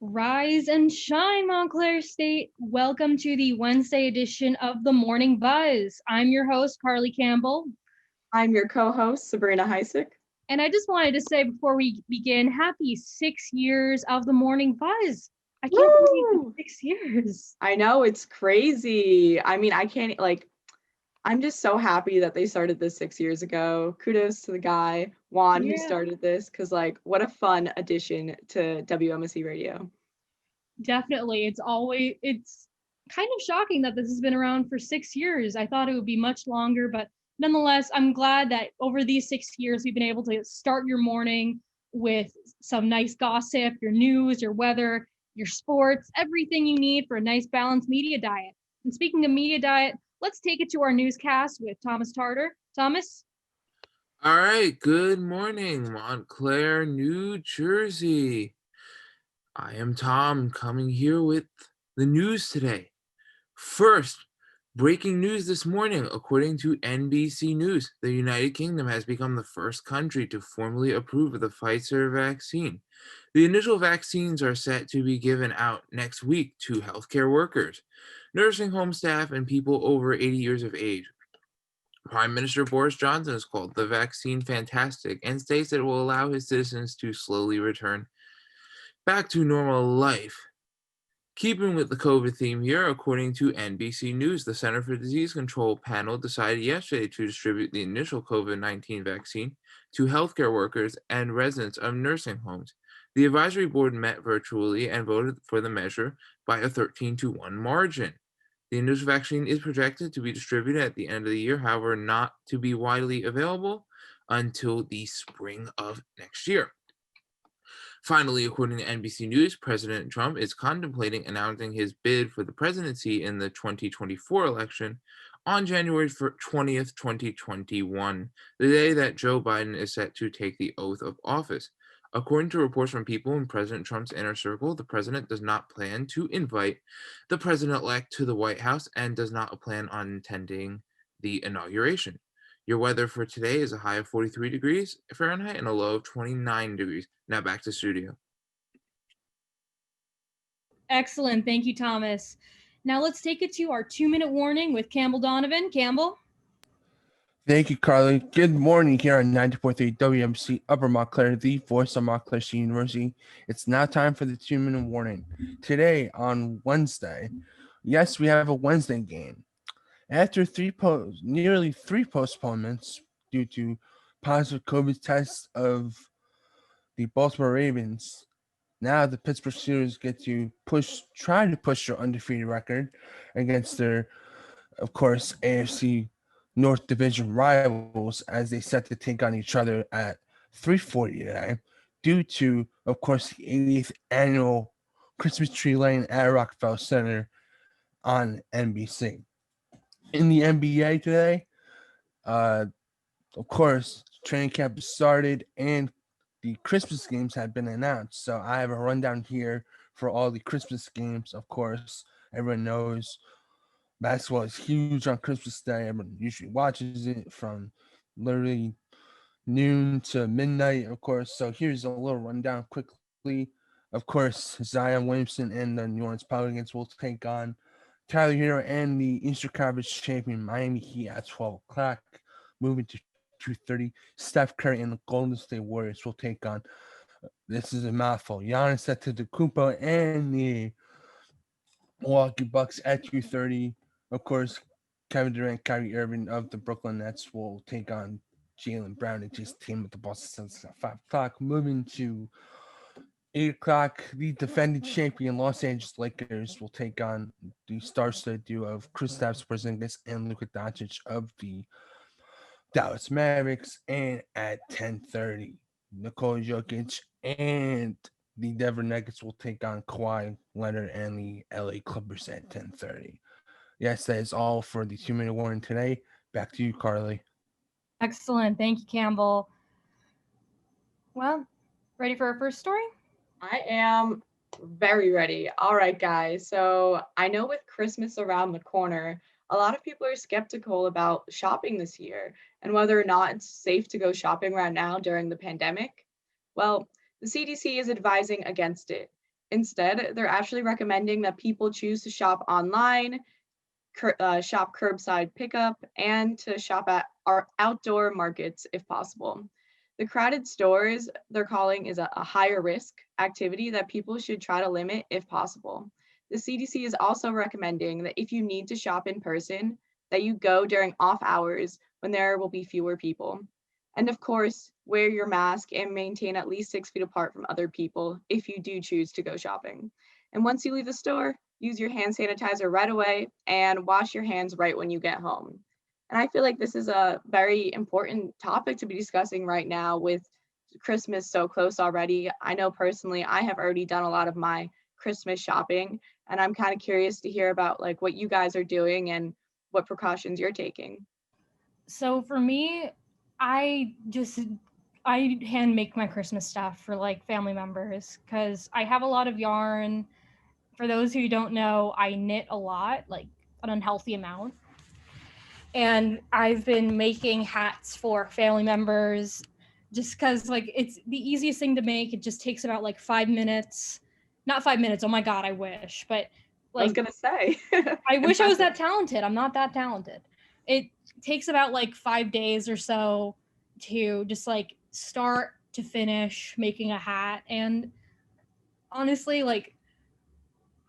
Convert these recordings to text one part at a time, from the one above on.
Rise and shine, Montclair State. Welcome to the Wednesday edition of the Morning Buzz. I'm your host, Carly Campbell. I'm your co-host, Sabrina Heisick. And I just wanted to say before we begin, happy 6 years of the Morning Buzz. I can't believe Woo! it's 6 years. I know, it's crazy. I mean, I'm just so happy that they started this 6 years ago. Kudos to the guy, Juan, who Yeah, started this, because what a fun addition to WMSE Radio. definitely. It's kind of shocking that this has been around for 6 years. I thought it would be much longer, but nonetheless, I'm glad that over these 6 years, we've been able to start your morning with some nice gossip, your news, your weather, your sports, everything you need for a nice balanced media diet. And speaking of media diet, let's take it to our newscast with Thomas Tarter. Thomas? All right, good morning, Montclair, New Jersey. I am Tom coming here with the news today. First, breaking news this morning, according to NBC News, the United Kingdom has become the first country to formally approve of the Pfizer vaccine. The initial vaccines are set to be given out next week to healthcare workers, nursing home staff, and people over 80 years of age. Prime Minister Boris Johnson has called the vaccine fantastic and states that it will allow his citizens to slowly return back to normal life. Keeping with the COVID theme here, according to NBC News, the Center for Disease Control panel decided yesterday to distribute the initial COVID-19 vaccine to healthcare workers and residents of nursing homes. The advisory board met virtually and voted for the measure by a 13-1 margin. The initial vaccine is projected to be distributed at the end of the year, however, not to be widely available until the spring of next year. Finally, according to NBC News, President Trump is contemplating announcing his bid for the presidency in the 2024 election on January 20th, 2021, the day that Joe Biden is set to take the oath of office. According to reports from people in President Trump's inner circle, the president does not plan to invite the president-elect to the White House and does not plan on attending the inauguration. Your weather for today is a high of 43 degrees Fahrenheit and a low of 29 degrees. Now back to studio. Excellent. Thank you, Thomas. Now let's take it to our 2-minute warning with Campbell Donovan. Campbell? Thank you, Carly. Good morning here on 90.3 WMC Upper Montclair, the voice of Montclair State University. It's now time for the 2-minute warning. Today, on Wednesday, yes, we have a Wednesday game. After nearly three postponements due to positive COVID tests of the Baltimore Ravens, now the Pittsburgh Steelers get to try to push their undefeated record against their, of course, AFC North Division rivals as they set to take on each other at 3:40 today, due to, of course, the 80th annual Christmas Tree Lane at Rockefeller Center on NBC. In the NBA today, of course, training camp has started and the Christmas games have been announced. So I have a rundown here for all the Christmas games. Of course, everyone knows basketball is huge on Christmas Day. Everyone usually watches it from literally noon to midnight, of course. So here's a little rundown quickly. Of course, Zion Williamson and the New Orleans Pelicans will take on Tyler Hero and the Eastern Conference champion Miami Heat at 12 o'clock. Moving to 2:30, Steph Curry and the Golden State Warriors will take on, this is a mouthful, Giannis Antetokounmpo and the Milwaukee Bucks at 2:30. Of course, Kevin Durant, Kyrie Irving of the Brooklyn Nets will take on Jaylen Brown and his team with the Boston Celtics at 5 o'clock. Moving to 8 o'clock, the defending champion Los Angeles Lakers will take on the star-studded duo of Kristaps Porzingis and Luka Doncic of the Dallas Mavericks. And at 10:30, Nikola Jokic and the Denver Nuggets will take on Kawhi Leonard and the LA Clippers at 10:30. Yes, that is all for the 2-minute warning today. Back to you, Carly. Excellent. Thank you, Campbell. Well, ready for our first story? I am very ready. All right, guys. So I know with Christmas around the corner, a lot of people are skeptical about shopping this year and whether or not it's safe to go shopping right now during the pandemic. Well, the CDC is advising against it. Instead, they're actually recommending that people choose to shop online, shop curbside pickup, and to shop at our outdoor markets if possible. The crowded stores, they're calling, is a higher risk activity that people should try to limit if possible. The CDC is also recommending that if you need to shop in person, that you go during off hours when there will be fewer people. And of course, wear your mask and maintain at least 6 feet apart from other people if you do choose to go shopping. And once you leave the store, use your hand sanitizer right away and wash your hands right when you get home. And I feel like this is a very important topic to be discussing right now with Christmas so close already. I know personally, I have already done a lot of my Christmas shopping, and I'm kind of curious to hear about like what you guys are doing and what precautions you're taking. So for me, I hand make my Christmas stuff for like family members because I have a lot of yarn. For those who don't know, I knit a lot, like an unhealthy amount. And I've been making hats for family members just because like it's the easiest thing to make. It just takes about like 5 minutes. Not 5 minutes, oh my God, I wish. But I was like gonna say. I wish I was Impressive. that talented. I'm not that talented. It takes about like 5 days or so to just like start to finish making a hat. And honestly, like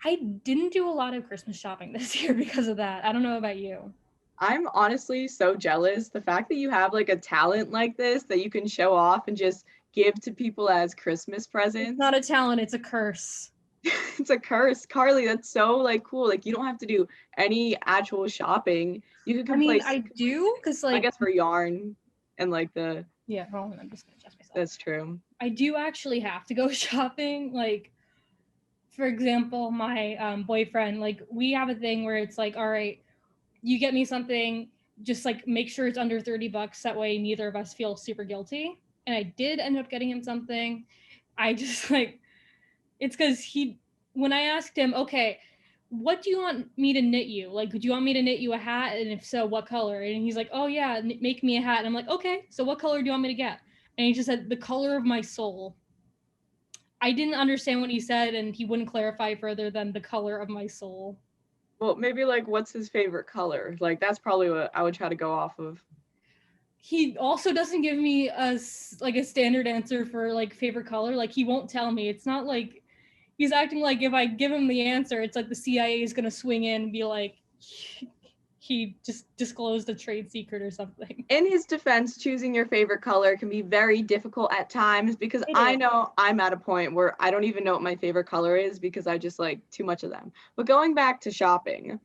I didn't do a lot of Christmas shopping this year because of that. I don't know about you. I'm honestly so jealous. The fact that you have like a talent like this that you can show off and just give to people as Christmas It's presents. not a talent, it's a curse. It's a curse. Carly, that's so like cool. Like you don't have to do any actual shopping. You can I mean, place, I do because I like guess for yarn and like the, yeah, hold on, I'm just gonna adjust myself. that's true. I do actually have to go shopping. Like, for example, my boyfriend, like, we have a thing where it's like, all right, you get me something, just like make sure it's under $30. That way, neither of us feel super guilty. And I did end up getting him something. I just like, it's because when I asked him, okay, what do you want me to knit you? Like, do you want me to knit you a hat? And if so, what color? And he's like, oh yeah, make me a hat. And I'm like, okay, so what color do you want me to get? And he just said, the color of my soul. I didn't understand what he said, and he wouldn't clarify further than the color of my soul. Well, maybe like what's his favorite color? Like that's probably what I would try to go off of. He also doesn't give me a standard answer for like favorite color. Like he won't tell me. It's not like he's acting like if I give him the answer, it's like the CIA is gonna swing in and be like, he just disclosed a trade secret or something. In his defense, choosing your favorite color can be very difficult at times because It I is. know I'm at a point where I don't even know what my favorite color is because I just like too much of them. But going back to shopping,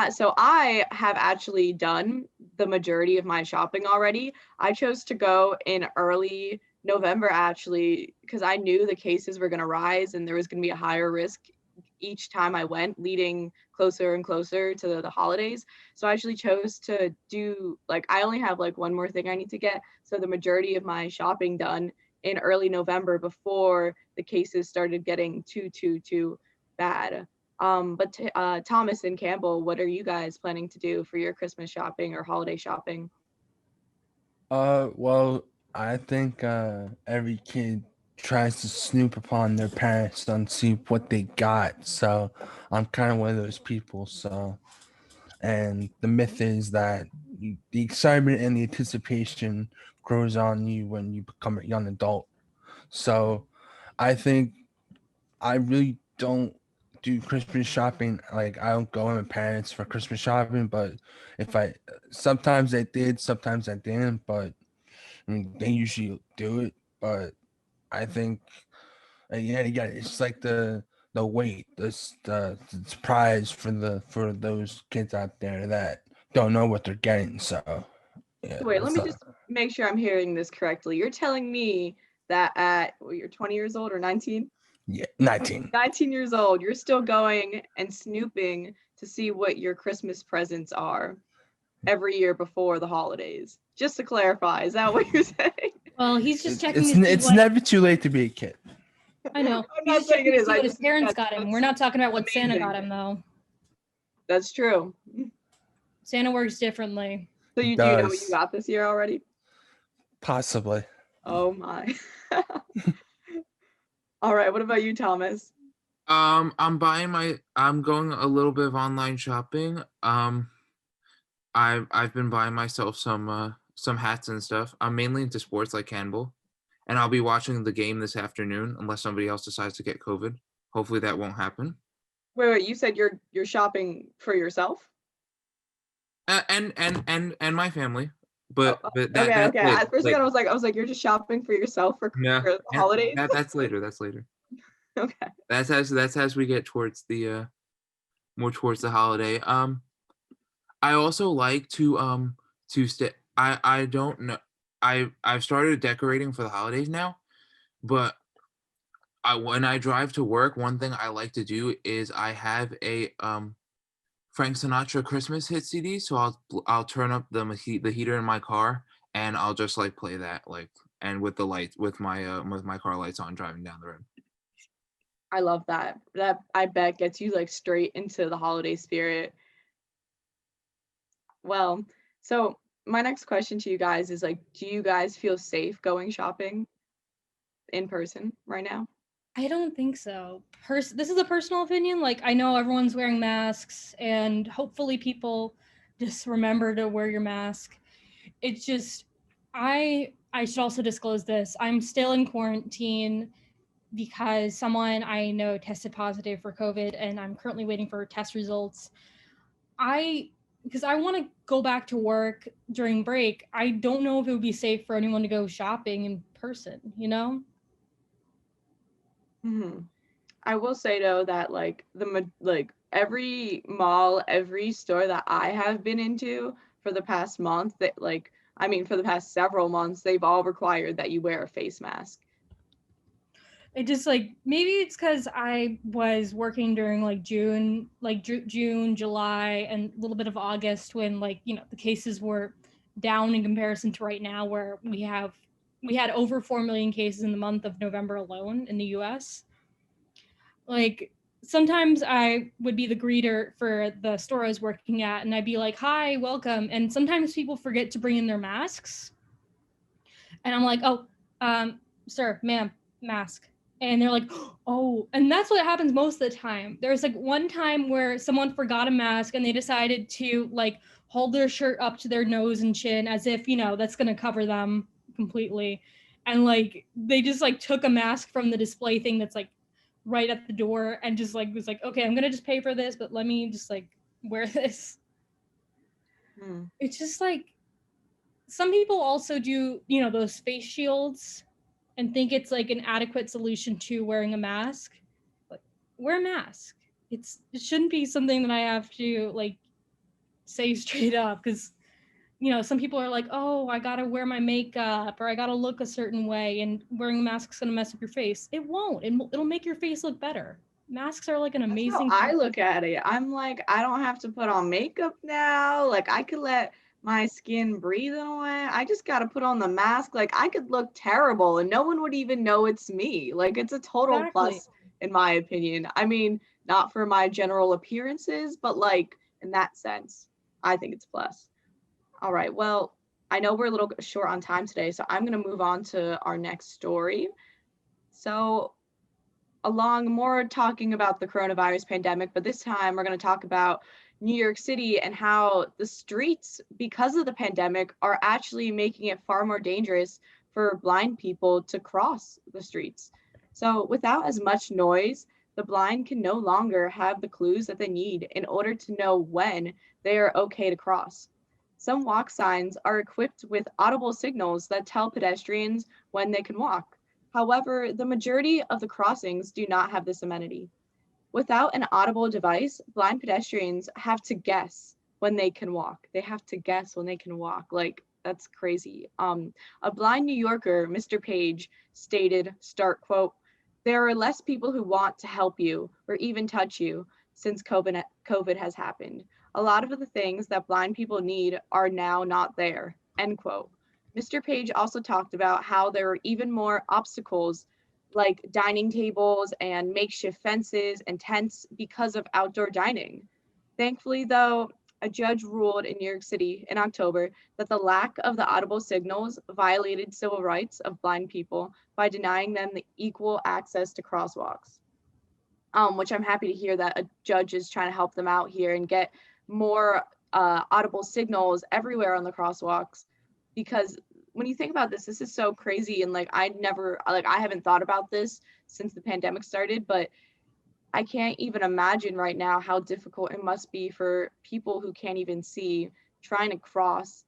so I have actually done the majority of my shopping already. I chose to go in early November actually because I knew the cases were going to rise and there was going to be a higher risk each time I went, leading closer and closer to the holidays. So I actually chose to do like I only have like one more thing I need to get. So the majority of my shopping done in early November before the cases started getting too bad. But Thomas and Campbell, what are you guys planning to do for your Christmas shopping or holiday shopping? Well, I think every kid tries to snoop upon their parents and see what they got. So I'm kind of one of those people. So, and the myth is that the excitement and the anticipation grows on you when you become a young adult. So I think I really don't do Christmas shopping. Like I don't go with my parents for Christmas shopping, but if I sometimes I did, sometimes I didn't, but I mean, they usually do it, but I think yeah, it's like the wait, the surprise for those kids out there that don't know what they're getting. So yeah, Wait, let me so, just make sure I'm hearing this correctly. You're telling me that at you're 20 years old or 19? yeah, 19. 19 years old, you're still going and snooping to see what your Christmas presents are every year before the holidays. Just to clarify, is that what you're saying? Well, he's just checking It's to see it's what never too late to be a kid. I know. I'm He's not just saying checking it to is. see I what his just parents that's- got him. that's We're not talking about what Santa amazing. got him though. That's true. Santa works differently. So It you do know what you does. got this year already? Possibly. Oh my. All right, what about you, Thomas? I'm going a little bit of online shopping. I've been buying myself some hats and stuff. I'm mainly into sports like handball, and I'll be watching the game this afternoon unless somebody else decides to get COVID. Hopefully that won't happen. Wait, you said you're shopping for yourself? And my family, Oh, but okay, that's okay. later. At first Like, second, I was like, you're just shopping for yourself no, for the holidays? that's later. That's later. Okay. That's as we get towards the more towards the holiday. I also like to stay. I don't know. I've started decorating for the holidays now, but when I drive to work, one thing I like to do is I have a Frank Sinatra Christmas hit CD, so I'll turn up the heater in my car and I'll just like play that like and with the lights with my car lights on driving down the road. I love that. That I bet gets you like straight into the holiday spirit. Well, so my next question to you guys is like, do you guys feel safe going shopping in person right now? I don't think so. This is a personal opinion. Like, I know everyone's wearing masks, and hopefully people just remember to wear your mask. It's just, I should also disclose this. I'm still in quarantine because someone I know tested positive for COVID, and I'm currently waiting for test results. Because I want to go back to work during break. I don't know if it would be safe for anyone to go shopping in person, you know? Hmm. I will say though that like like every mall, every store that I have been into for the past month, that like I mean for the past several months, they've all required that you wear a face mask. It just like maybe it's because I was working during like June, like June, July, and a little bit of August when like the cases were down in comparison to right now where we had over 4 million cases in the month of November alone in the U.S. Like sometimes I would be the greeter for the store I was working at, and I'd be like, "Hi, welcome," and sometimes people forget to bring in their masks, and I'm like, "Oh, sir, ma'am, mask." And they're like, "Oh," and that's what happens most of the time. There's like one time where someone forgot a mask and they decided to like hold their shirt up to their nose and chin as if, that's going to cover them completely. And like they just like took a mask from the display thing that's like right at the door and just like was like, "Okay, I'm going to just pay for this, but let me just like wear this." Hmm. It's just like some people also do, those face shields and think it's like an adequate solution to wearing a mask. But wear a mask. It shouldn't be something that I have to like say straight up because some people are like, "Oh, I gotta wear my makeup or I gotta look a certain way, and wearing a mask's gonna mess up your face." It won't. It'll make your face look better. Masks are like an That's how amazing I look at it. I'm like, I don't have to put on makeup now. Like I could let my skin breathe in a way. I just got to put on the mask. Like I could look terrible and no one would even know it's me. Like it's a total Exactly. plus in my opinion. I mean, not for my general appearances, but like in that sense, I think it's plus. All right. Well, I know we're a little short on time today, so I'm going to move on to our next story. So, along more talking about the coronavirus pandemic, but this time we're going to talk about New York City and how the streets, because of the pandemic, are actually making it far more dangerous for blind people to cross the streets. So, without as much noise, the blind can no longer have the clues that they need in order to know when they are okay to cross. Some walk signs are equipped with audible signals that tell pedestrians when they can walk. However, the majority of the crossings do not have this amenity. Without an audible device, blind pedestrians have to guess when they can walk. They have to guess when they can walk. Like, that's crazy. A blind New Yorker, Mr. Page, stated, start quote, "There are less people who want to help you or even touch you since COVID has happened. A lot of the things that blind people need are now not there," end quote. Mr. Page also talked about how there are even more obstacles like dining tables and makeshift fences and tents because of outdoor dining. Thankfully, though, a judge ruled in New York City in October that the lack of the audible signals violated civil rights of blind people by denying them the equal access to crosswalks. which I'm happy to hear that a judge is trying to help them out here and get more audible signals everywhere on the crosswalks. Because when you think about this, this is so crazy. And like, I haven't thought about this since the pandemic started, but I can't even imagine right now how difficult it must be for people who can't even see trying to cross,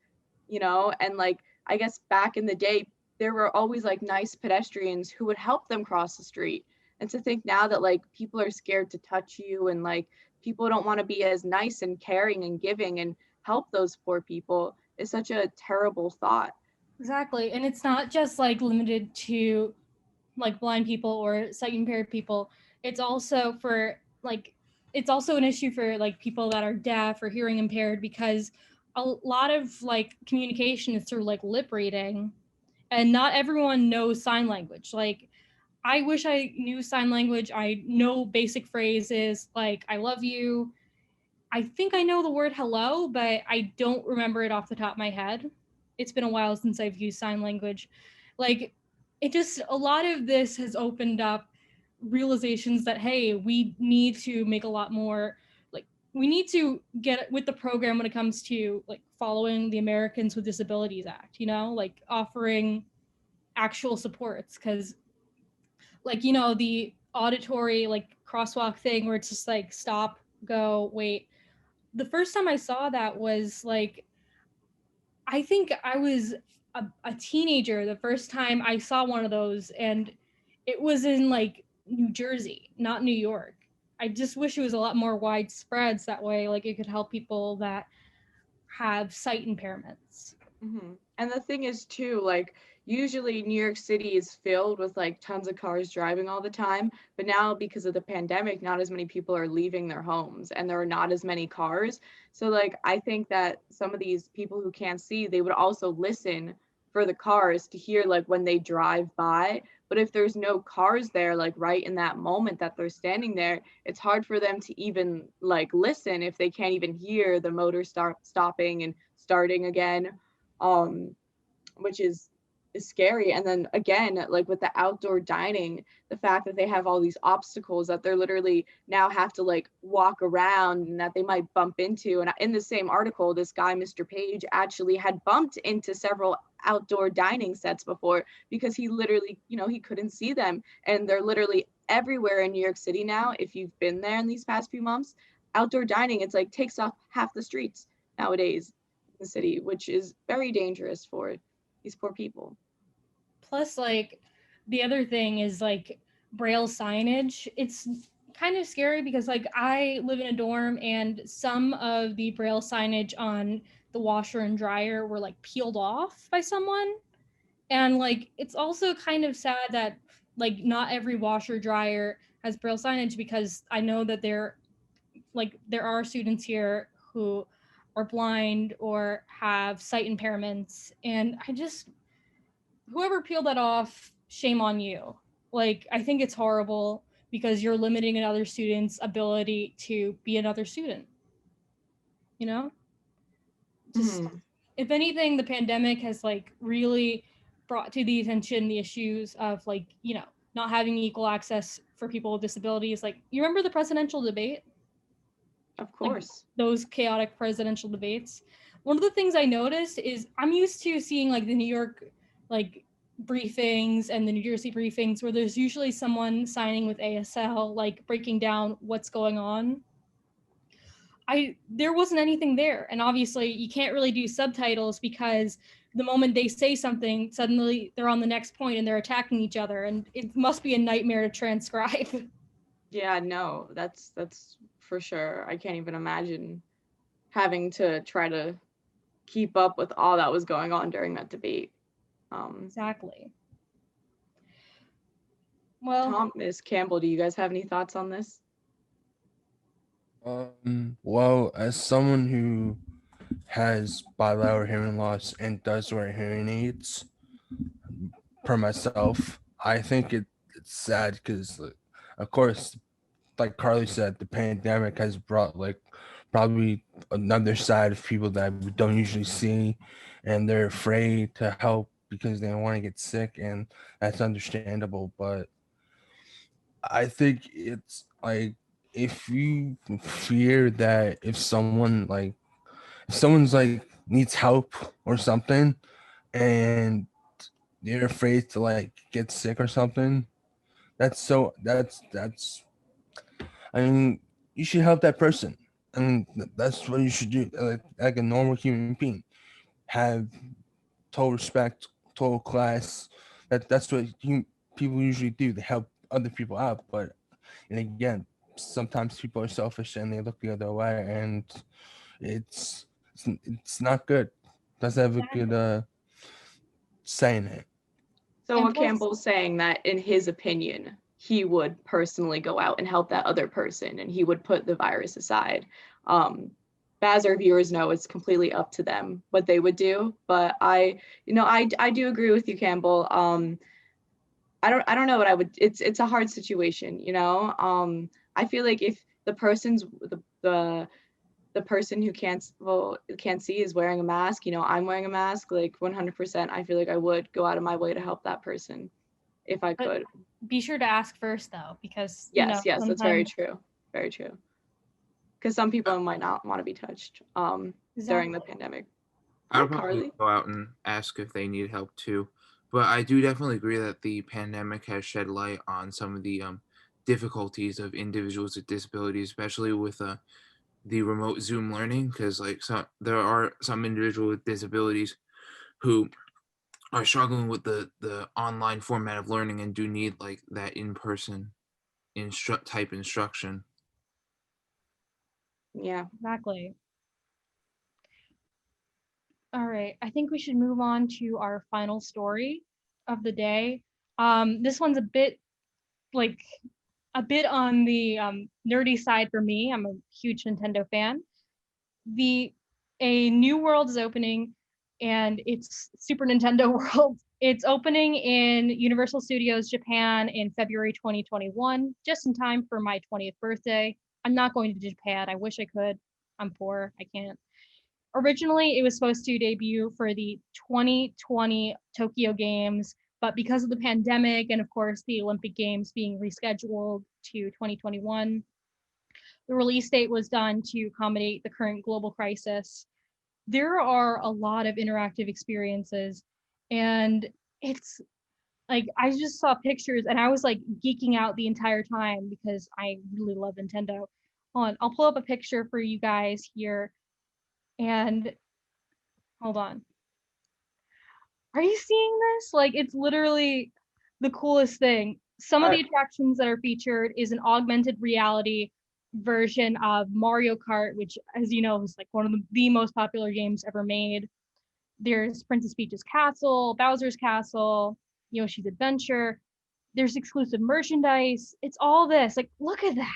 and like, I guess back in the day, there were always like nice pedestrians who would help them cross the street. And to think now that like people are scared to touch you and like people don't want to be as nice and caring and giving and help those poor people is such a terrible thought. Exactly. And it's not just like limited to like blind people or sight impaired people. It's also it's also an issue for like people that are deaf or hearing impaired, because a lot of like communication is through like lip reading, and not everyone knows sign language. Like, I wish I knew sign language. I know basic phrases like I love you. I think I know the word hello, but I don't remember it off the top of my head. It's been a while since I've used sign language. Like, it just, a lot of this has opened up realizations that, hey, we need to make a lot more, like, we need to get with the program when it comes to like following the Americans with Disabilities Act, like offering actual supports. Because like, the auditory like crosswalk thing where it's just like stop, go, wait. The first time I saw that was like, I think I was a teenager the first time I saw one of those, and it was in like New Jersey, not New York. I just wish it was a lot more widespread, so that way like it could help people that have sight impairments. And the thing is too, like, usually New York City is filled with like tons of cars driving all the time, but now because of the pandemic, not as many people are leaving their homes and there are not as many cars. So like, I think that some of these people who can't see, they would also listen for the cars to hear like when they drive by. But if there's no cars there, like right in that moment that they're standing there, it's hard for them to even like listen if they can't even hear the motor stopping and starting again, which is scary. And then again, like with the outdoor dining, the fact that they have all these obstacles that they're literally now have to like walk around and that they might bump into. And in the same article, this guy, Mr. Page, actually had bumped into several outdoor dining sets before because he literally, he couldn't see them. And they're literally everywhere in New York City now. If you've been there in these past few months, outdoor dining, it's like takes up half the streets nowadays in the city, which is very dangerous for these poor people. Plus, like, the other thing is like braille signage. It's kind of scary because like I live in a dorm and some of the braille signage on the washer and dryer were like peeled off by someone. And like it's also kind of sad that like not every washer dryer has braille signage, because I know that there are students here who are blind or have sight impairments, and I just, whoever peeled that off, shame on you. Like, I think it's horrible because you're limiting another student's ability to be another student. Just, if anything, the pandemic has like really brought to the attention the issues of like, not having equal access for people with disabilities. Like, you remember the presidential debate? Of course. Like, those chaotic presidential debates. One of the things I noticed is I'm used to seeing like the New York like briefings and the New Jersey briefings where there's usually someone signing with ASL, like breaking down what's going on. There wasn't anything there. And obviously you can't really do subtitles because the moment they say something, suddenly they're on the next point and they're attacking each other. And it must be a nightmare to transcribe. Yeah, no, that's for sure. I can't even imagine having to try to keep up with all that was going on during that debate. Exactly. Well, Tom, Ms. Campbell, do you guys have any thoughts on this? Well, as someone who has bilateral hearing loss and does wear hearing aids, per myself, I think it's sad because, of course, like Carly said, the pandemic has brought like probably another side of people that we don't usually see, and they're afraid to help because they don't want to get sick, and that's understandable. But I think it's like if you fear that if someone's like needs help or something and they're afraid to like get sick or something, that's I mean, you should help that person. I mean, that's what you should do. Like a normal human being, have total respect, total class. That's what people usually do. They help other people out. But and again, sometimes people are selfish and they look the other way, and it's it's not good. Doesn't have a good Exactly. saying it. So And what plus, Campbell's saying that in his opinion, he would personally go out and help that other person and he would put the virus aside. But as our viewers know, it's completely up to them what they would do. But I do agree with you, Campbell. I don't know what I would. It's a hard situation, you know. I feel like if the person's the person who can't see is wearing a mask, you know, I'm wearing a mask, like 100%, I feel like I would go out of my way to help that person if I but could. be sure to ask first though, because Yes, that's very sometimes true. Very true. Because some people might not want to be touched during the exactly. pandemic. I Hi, would probably Carly. go out and ask if they need help too. But I do definitely agree that the pandemic has shed light on some of the difficulties of individuals with disabilities, especially with the remote Zoom learning, because like there are some individuals with disabilities who are struggling with the online format of learning and do need like that in person type instruction. Yeah. Exactly. All right. I think we should move on to our final story of the day. This one's like a bit on the nerdy side for me. I'm a huge Nintendo fan. The a new world is opening, and it's Super Nintendo World. It's opening in Universal Studios Japan in February 2021, just in time for my 20th birthday. I'm not going to Japan. I wish I could. I'm poor. I can't. Originally, it was supposed to debut for the 2020 Tokyo Games, but because of the pandemic and, of course, the Olympic Games being rescheduled to 2021, the release date was done to accommodate the current global crisis. There are a lot of interactive experiences, and it's like I just saw pictures and I was like geeking out the entire time because I really love Nintendo. Hold on, I'll pull up a picture for you guys here. And hold on. Are you seeing this? Like, it's literally the coolest thing. Some of Uh, the attractions that are featured is an augmented reality version of Mario Kart, which, as you know, is like one of the most popular games ever made. There's Princess Peach's Castle, Bowser's Castle, Yoshi's Adventure. There's exclusive merchandise. It's all this. Like, look at that.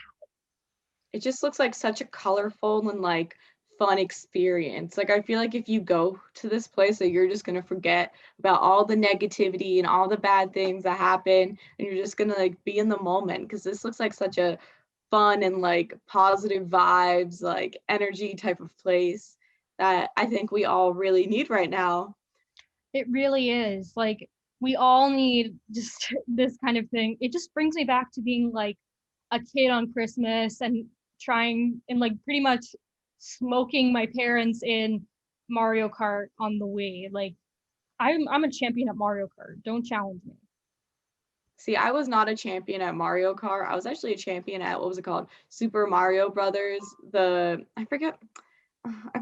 it just looks like such a colorful and like fun experience. Like I feel like if you go to this place that you're just gonna forget about all the negativity and all the bad things that happen and you're just gonna like be in the moment because this looks like such a fun and like positive vibes, like energy type of place that I think we all really need right now. It really is. Like, we all need just this kind of thing. It just brings me back to being like a kid on Christmas and trying and like pretty much smoking my parents in Mario Kart on the Wii. Like, I'm a champion at Mario Kart. Don't challenge me. See, I was not a champion at Mario Kart. I was actually a champion at what was it called? Super Mario Brothers. I forget. I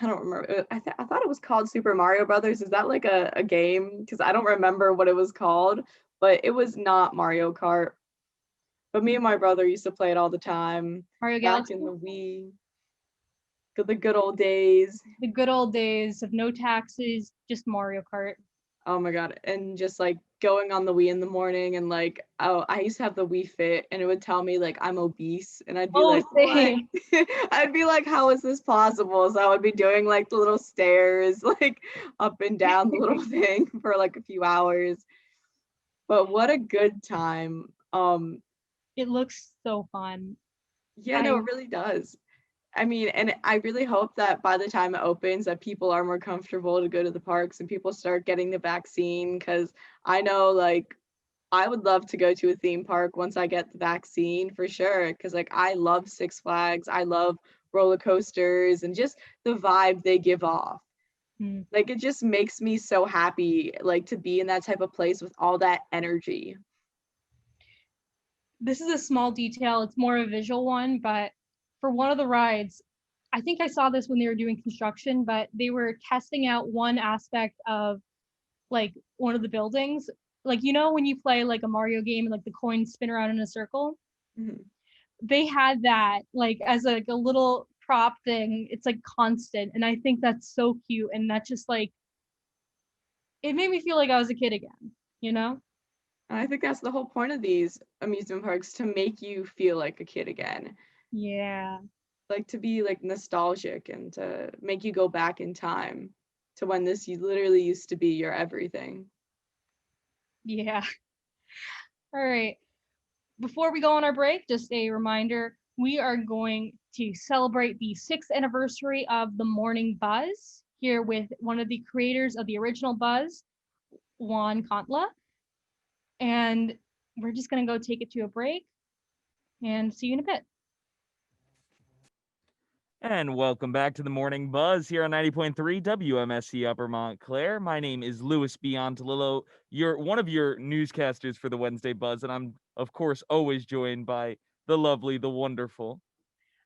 don't remember. I thought it was called Super Mario Brothers. Is that like a game? Because I don't remember what it was called, but it was not Mario Kart. But me and my brother used to play it all the time Mario back Galaxy, in the the good old days. the good old days of no taxes, just Mario Kart. Oh my God. And just like going on the Wii in the morning and like, oh, I used to have the Wii Fit and it would tell me like I'm obese and I'd be Oh, like, what? same. I'd be like, how is this possible? So I would be doing like the little stairs, like up and down the little thing for like a few hours. But what a good time. It looks so fun. Yeah, no, I it really does. I mean, and I really hope that by the time it opens, that people are more comfortable to go to the parks and people start getting the vaccine because I know like I would love to go to a theme park once I get the vaccine for sure. Cause like I love Six Flags. I love roller coasters and just the vibe they give off. Mm. Like it just makes me so happy like to be in that type of place with all that energy. This is a small detail. It's more of a visual one, but for one of the rides, I think I saw this when they were doing construction, but they were testing out one aspect of like one of the buildings. Like, you know, when you play like a Mario game and like the coins spin around in a circle, Mhm. they had that like as like a little prop thing. It's like constant. And I think that's so cute. And that just like, it made me feel like I was a kid again, you know? And I think that's the whole point of these amusement parks, to make you feel like a kid again. Yeah. Like to be like nostalgic and to make you go back in time to when this you literally used to be your everything. Yeah. All right. Before we go on our break, just a reminder, we are going to celebrate the 6th anniversary of the Morning Buzz here with one of the creators of the original Buzz, Juan Contla. And we're just going to go take it to a break and see you in a bit. And welcome back to the Morning Buzz here on 90.3 WMSC Upper Montclair. My name is Louis Biontalillo. You're one of your newscasters for the Wednesday Buzz, and I'm, of course, always joined by the lovely, the wonderful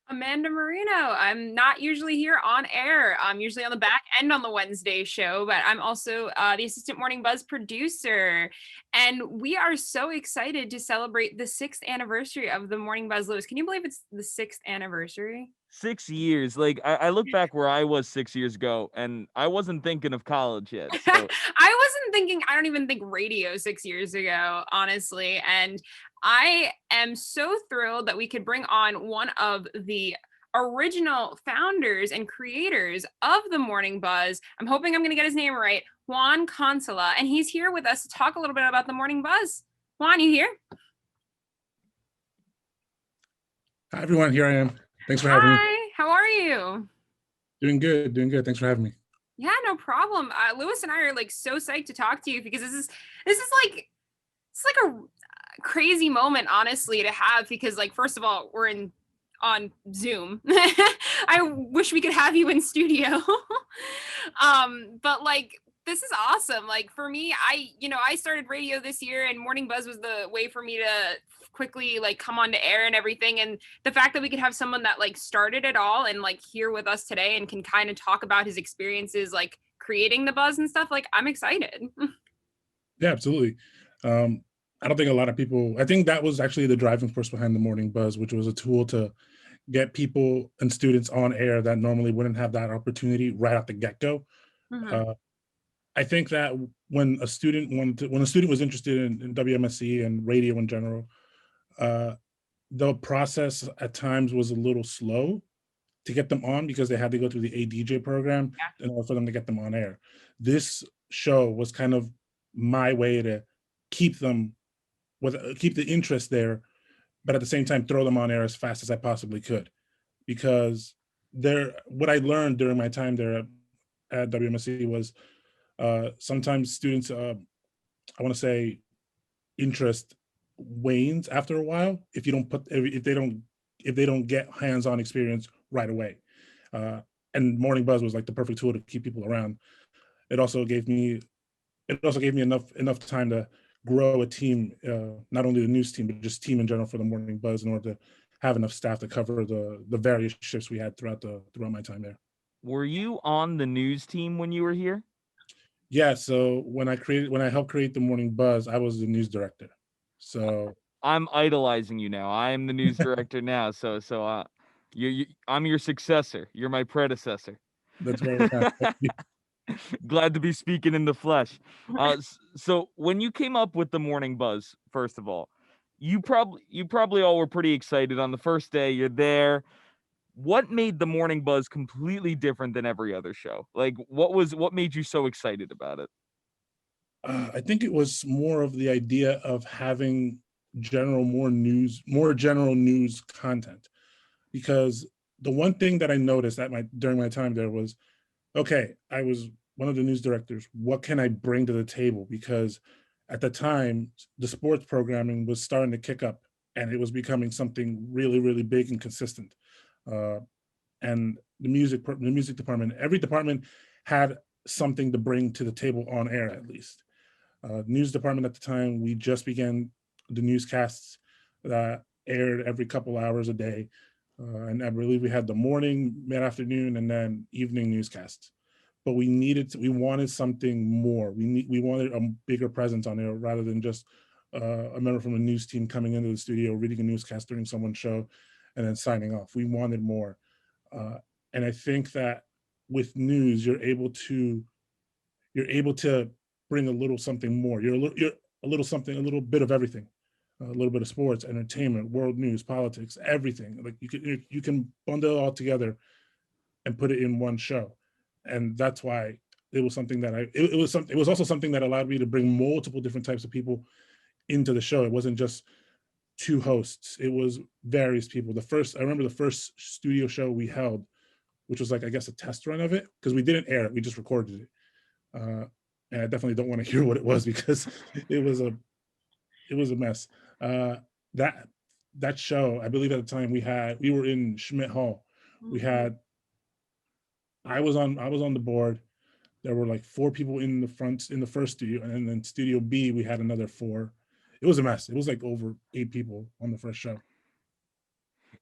Amanda Marino. I'm not usually here on air. I'm usually on the back end on the Wednesday show, but I'm also the Assistant Morning Buzz producer. And we are so excited to celebrate the 6th anniversary of the Morning Buzz. Lewis, can you believe it's the 6th anniversary? 6 years. Like, I look back where I was 6 years ago, and I wasn't thinking of college yet. So. I wasn't thinking, I don't even think radio 6 years ago, honestly. And I am so thrilled that we could bring on one of the original founders and creators of the Morning Buzz. I'm hoping I'm going to get his name right, Juan Consola. And he's here with us to talk a little bit about the Morning Buzz. Juan, you here? Hi, everyone. Here I am. Thanks for having me. Hi, how are you? Doing good. Doing good. Thanks for having me. Yeah, no problem. Lewis and I are like so psyched to talk to you because this is like, it's like a crazy moment, honestly, to have, because like, first of all, we're on Zoom. I wish we could have you in studio. But like, this is awesome. Like for me, I started radio this year, and Morning Buzz was the way for me to quickly like come on to air and everything. And the fact that we could have someone that like started it all and like here with us today and can kind of talk about his experiences like creating the buzz and stuff, like I'm excited. Yeah, absolutely. I don't think a lot of people, I think that was actually the driving force behind the Morning Buzz, which was a tool to get people and students on air that normally wouldn't have that opportunity right out the get-go. Mm-hmm. I think that when a student was interested in WMSC and radio in general, the process at times was a little slow to get them on because they had to go through the ADJ program in order for them to get them on air. This show was kind of my way to keep the interest there, but at the same time throw them on air as fast as I possibly could, because what I learned during my time there at WMSC was sometimes students, I want to say, interest wanes after a while if they don't get hands-on experience right away. And Morning Buzz was like the perfect tool to keep people around. It also gave me enough time to grow a team, not only the news team, but just team in general for the Morning Buzz, in order to have enough staff to cover the various shifts we had throughout my time there. Were you on the news team when you were here? Yeah, so when I helped create the Morning Buzz, I was the news director. So I'm idolizing you now. I am the news director now. So I'm your successor. You're my predecessor. that's very kind. Glad to be speaking in the flesh. So when you came up with the Morning Buzz, first of all, you probably all were pretty excited on the first day. You're there. What made the Morning Buzz completely different than every other show? Like, what made you so excited about it? I think it was more of the idea of having more general news content, because the one thing that I noticed during my time there was, okay, I was one of the news directors. What can I bring to the table? Because at the time, the sports programming was starting to kick up, and it was becoming something really, really big and consistent. Uh, and the music department, every department had something to bring to the table on air, at least. News department at the time, we just began the newscasts that aired every couple hours a day. And I believe we had the morning, mid-afternoon, and then evening newscasts. But we wanted something more. We wanted a bigger presence on there rather than just a member from a news team coming into the studio, reading a newscast during someone's show, and then signing off. We wanted more. And I think that with news, you're able to bring a little something more. You're a little something, a little bit of everything, a little bit of sports, entertainment, world news, politics, everything. Like you can bundle it all together and put it in one show. And that's why it was something that it was also something that allowed me to bring multiple different types of people into the show. It wasn't just two hosts, it was various people. I remember the first studio show we held, which was like, I guess, a test run of it, because we didn't air it, we just recorded it. And I definitely don't want to hear what it was, because it was a mess. That show, I believe at the time we were in Schmidt Hall. We had, I was on the board. There were like 4 people in the first studio, and then studio B, we had another 4. It was a mess. It was like over 8 people on the first show.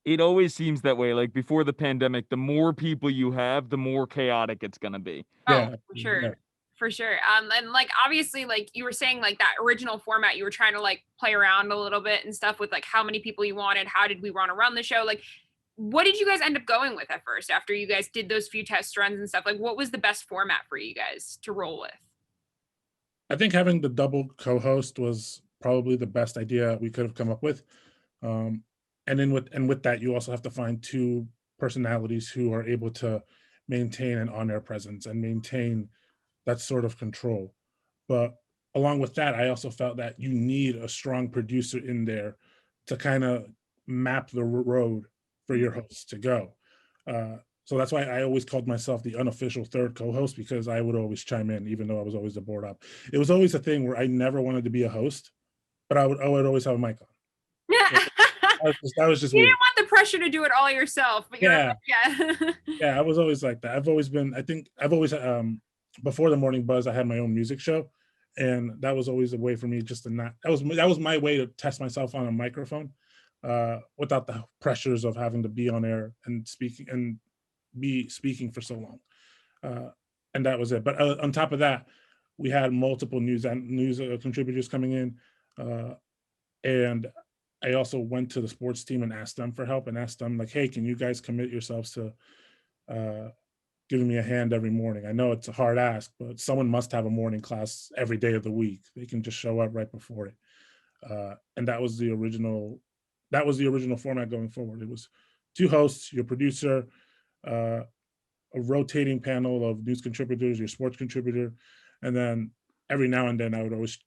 It always seems that way. Like before the pandemic, the more people you have, the more chaotic it's gonna be. Oh, for sure. For sure. And like obviously, like you were saying, like that original format, you were trying to like play around a little bit and stuff with like how many people you wanted, how did we want to run the show? Like, what did you guys end up going with at first after you guys did those few test runs and stuff? Like, what was the best format for you guys to roll with? I think having the double co-host was probably the best idea we could have come up with. And then with that, you also have to find 2 personalities who are able to maintain an on-air presence and maintain that sort of control. But along with that, I also felt that you need a strong producer in there to kind of map the road for your hosts to go. So that's why I always called myself the unofficial third co-host, because I would always chime in, even though I was always the board up. It was always a thing where I never wanted to be a host, but I would always have a mic on. That was just you weird. didn't want the pressure to do it all yourself, but Yeah. yeah. Yeah, I was always like that. I've always before the morning buzz, I had my own music show, and that was always a way for me just to not, that was my way to test myself on a microphone without the pressures of having to be on air and be speaking for so long. And that was it. But on top of that, we had multiple news contributors coming in, and I also went to the sports team and asked them for help, and asked them like, hey, can you guys commit yourselves to giving me a hand every morning? I know it's a hard ask, but someone must have a morning class every day of the week. They can just show up right before it. And that was the original format going forward. It was 2 hosts, your producer, a rotating panel of news contributors, your sports contributor, and then every now and then I would always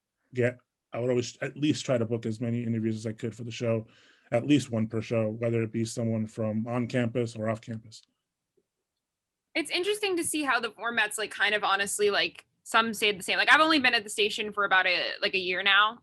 at least try to book as many interviews as I could for the show, at least 1 per show, whether it be someone from on campus or off campus. It's interesting to see how the format's like kind of honestly like some stayed the same. Like I've only been at the station for about a year now.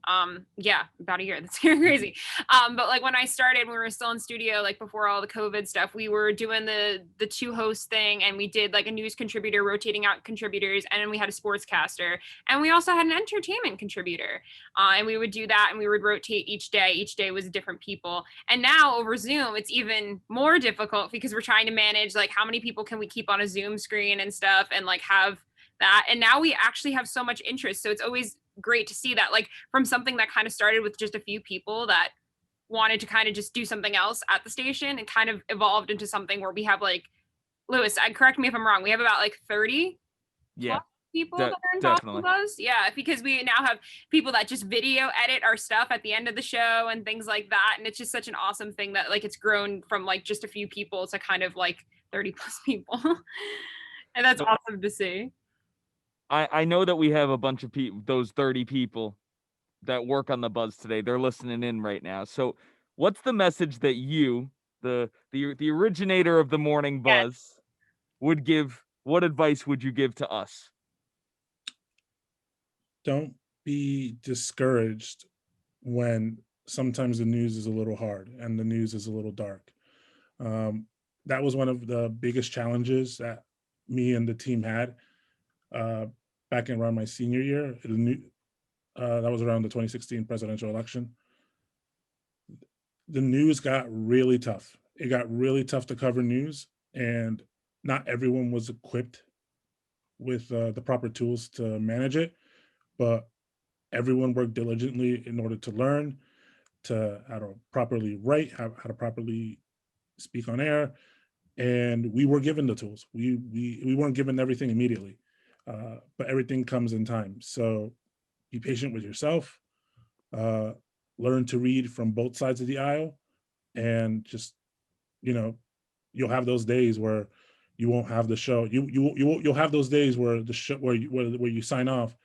Yeah, about a year. That's crazy. But like when I started, when we were still in studio, like before all the COVID stuff, we were doing the 2 host thing, and we did like a news contributor rotating out contributors, and then we had a sportscaster, and we also had an entertainment contributor. And we would do that, and we would rotate each day. Each day was different people. And now over Zoom, it's even more difficult because we're trying to manage like how many people can we keep on a Zoom screen and stuff, and like have that. And now we actually have so much interest, so it's always great to see that, like from something that kind of started with just a few people that wanted to kind of just do something else at the station, and kind of evolved into something where we have like, Lewis, correct me if I'm wrong, we have about like 30 people that are involved with us. Yeah, because we now have people that just video edit our stuff at the end of the show and things like that. And it's just such an awesome thing that like it's grown from like just a few people to kind of like 30 plus people. And that's awesome to see. I know that we have a bunch of people, those 30 people that work on the buzz today. They're listening in right now. So what's the message that you, the originator of the morning buzz, would give? What advice would you give to us? Don't be discouraged when sometimes the news is a little hard and the news is a little dark. That was one of the biggest challenges that me and the team had back in around my senior year. That was around the 2016 presidential election. The news got really tough. It got really tough to cover news, and not everyone was equipped with the proper tools to manage it, but everyone worked diligently in order to learn to how to properly write, how to properly speak on air, and we were given the tools. We weren't given everything immediately, but everything comes in time. So be patient with yourself, learn to read from both sides of the aisle, and just, you know, you'll have those days where you won't have the show. You'll have those days where the show where you sign off,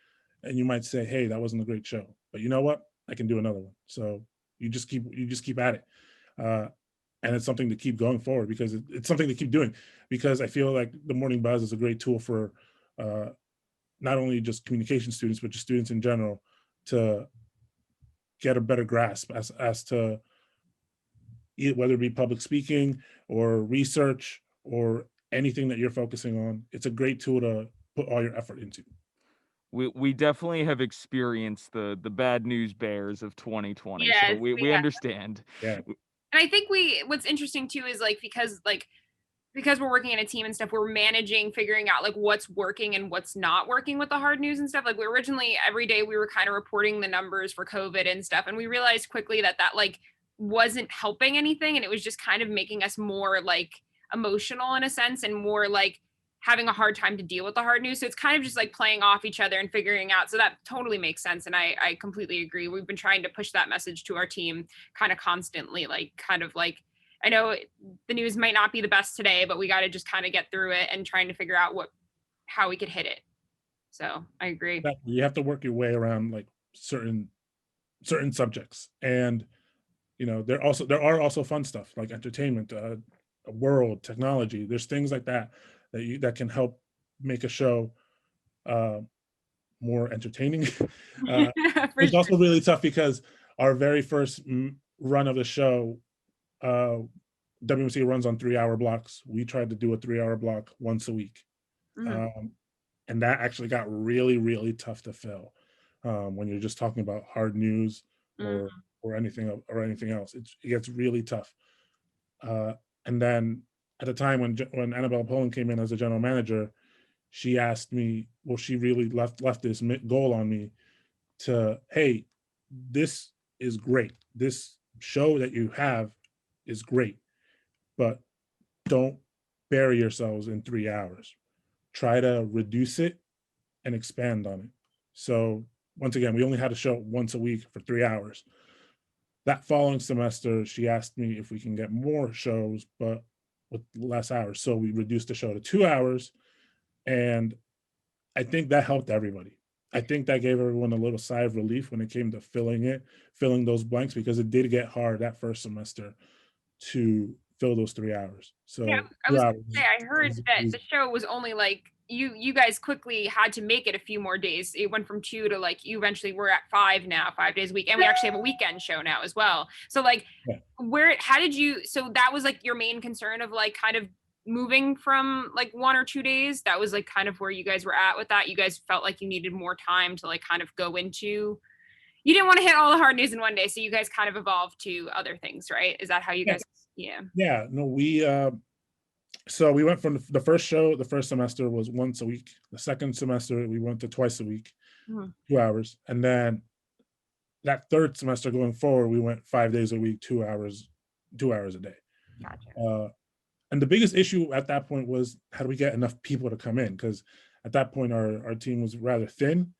and you might say, "Hey, that wasn't a great show," but you know what? I can do another one. So you just keep at it, and it's something to keep going forward, because it's something to keep doing. Because I feel like the Morning Buzz is a great tool for not only just communication students, but just students in general, to get a better grasp as to whether it be public speaking or research or anything that you're focusing on. It's a great tool to put all your effort into. We definitely have experienced the bad news bears of 2020, so Yes, we understand. Yeah. And I think what's interesting too is like because we're working in a team and stuff, we're managing, figuring out like what's working and what's not working with the hard news and stuff. Like, we originally, every day we were kind of reporting the numbers for COVID and stuff, and we realized quickly that like wasn't helping anything, and it was just kind of making us more like emotional in a sense, and more like having a hard time to deal with the hard news. So it's kind of just like playing off each other and figuring out. So that totally makes sense. And I completely agree. We've been trying to push that message to our team kind of constantly, like kind of like, I know the news might not be the best today, but we got to just kind of get through it and trying to figure out how we could hit it. So I agree. You have to work your way around like certain subjects, and you know, there are also fun stuff like entertainment, world, technology. There's things like that that can help make a show more entertaining. It's also really tough because our very first run of the show, WMC runs on 3-hour blocks. We tried to do a 3-hour block once a week. And that actually got really, really tough to fill when you're just talking about hard news or anything else. It gets really tough. And then at the time when Annabelle Poland came in as a general manager, she asked me, well, she really left this goal on me to, hey, this is great. This show that you have is great, but don't bury yourselves in 3 hours. Try to reduce it and expand on it. So once again, we only had a show once a week for 3 hours. That following semester, she asked me if we can get more shows, but with less hours. So we reduced the show to 2 hours. And I think that helped everybody. I think that gave everyone a little sigh of relief when it came to filling those blanks, because it did get hard that first semester to fill those 3 hours. So yeah, I heard that the show was only like, you guys quickly had to make it a few more days. It went from 2 to like, you eventually were at 5 now, 5 days a week. And we actually have a weekend show now as well. So like, so that was like your main concern of like kind of moving from like 1 or 2 days? That was like kind of where you guys were at with that? You guys felt like you needed more time to like kind of go into, you didn't want to hit all the hard news in one day. So you guys kind of evolved to other things, right? Is that how you guys, Yeah, no, so we went from the first show, the first semester was once a week. The second semester, we went to twice a week, 2 hours. And then that third semester going forward, we went 5 days a week, 2 hours a day. Gotcha. And the biggest issue at that point was, how do we get enough people to come in? Because at that point, our team was rather thin,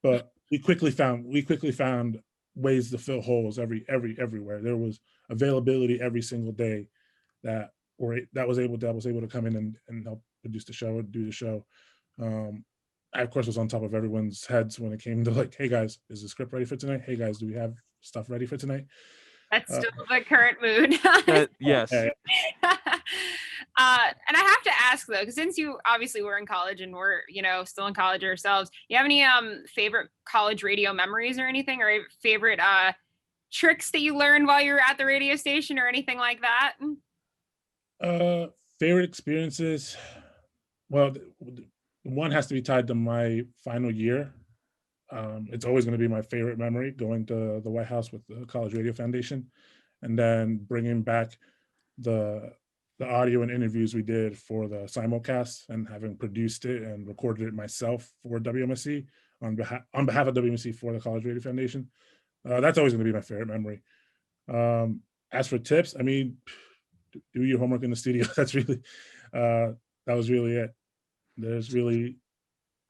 but we quickly found ways to fill holes everywhere. There was availability every single day that was able to come in and help produce the show, do the show. I of course was on top of everyone's heads when it came to like, hey guys, is the script ready for tonight? Hey guys, do we have stuff ready for tonight? That's still the current mood. Yes. And I have to ask though, though, since you obviously were in college and we're, still in college ourselves, you have any favorite college radio memories or anything, or favorite tricks that you learned while you were at the radio station or anything like that? Favorite experiences. Well, one has to be tied to my final year. It's always going to be my favorite memory, going to the White House with the College Radio Foundation, and then bringing back the audio and interviews we did for the simulcast, and having produced it and recorded it myself for WMSC on behalf of WMSC for the College Radio Foundation. That's always going to be my favorite memory. As for tips, I mean, do your homework in the studio. That's really, that was really it. There's really,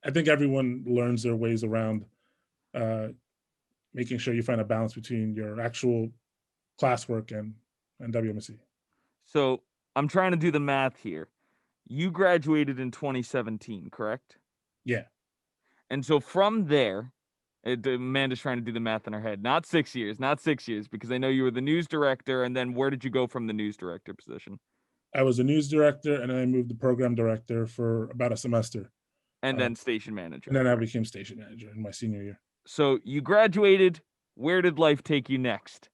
I think everyone learns their ways around making sure you find a balance between your actual classwork and WMSC. So I'm trying to do the math here. You graduated in 2017, correct? Yeah. And so from there, Amanda's trying to do the math in her head. Not 6 years, because I know you were the news director. And then where did you go from the news director position? I was a news director, and then I moved to program director for about a semester. And then station manager. And then I became station manager in my senior year. So you graduated. Where did life take you next?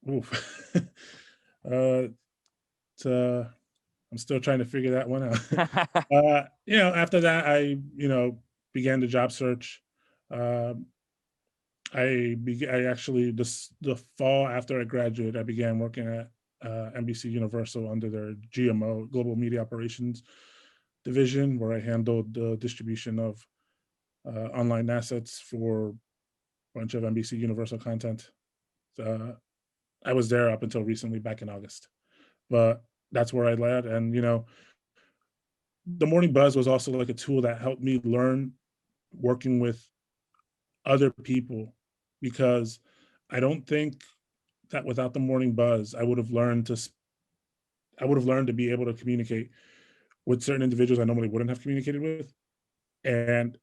Oof. I'm still trying to figure that one out. After that, I began the job search. I actually, the fall after I graduated, I began working at NBC Universal under their GMO, Global Media Operations division, where I handled the distribution of online assets for a bunch of NBC Universal content. I was there up until recently, back in August, but that's where I led. And the Morning Buzz was also like a tool that helped me learn working with other people, because I don't think that without the Morning Buzz, I would have learned to be able to communicate with certain individuals I normally wouldn't have communicated with. And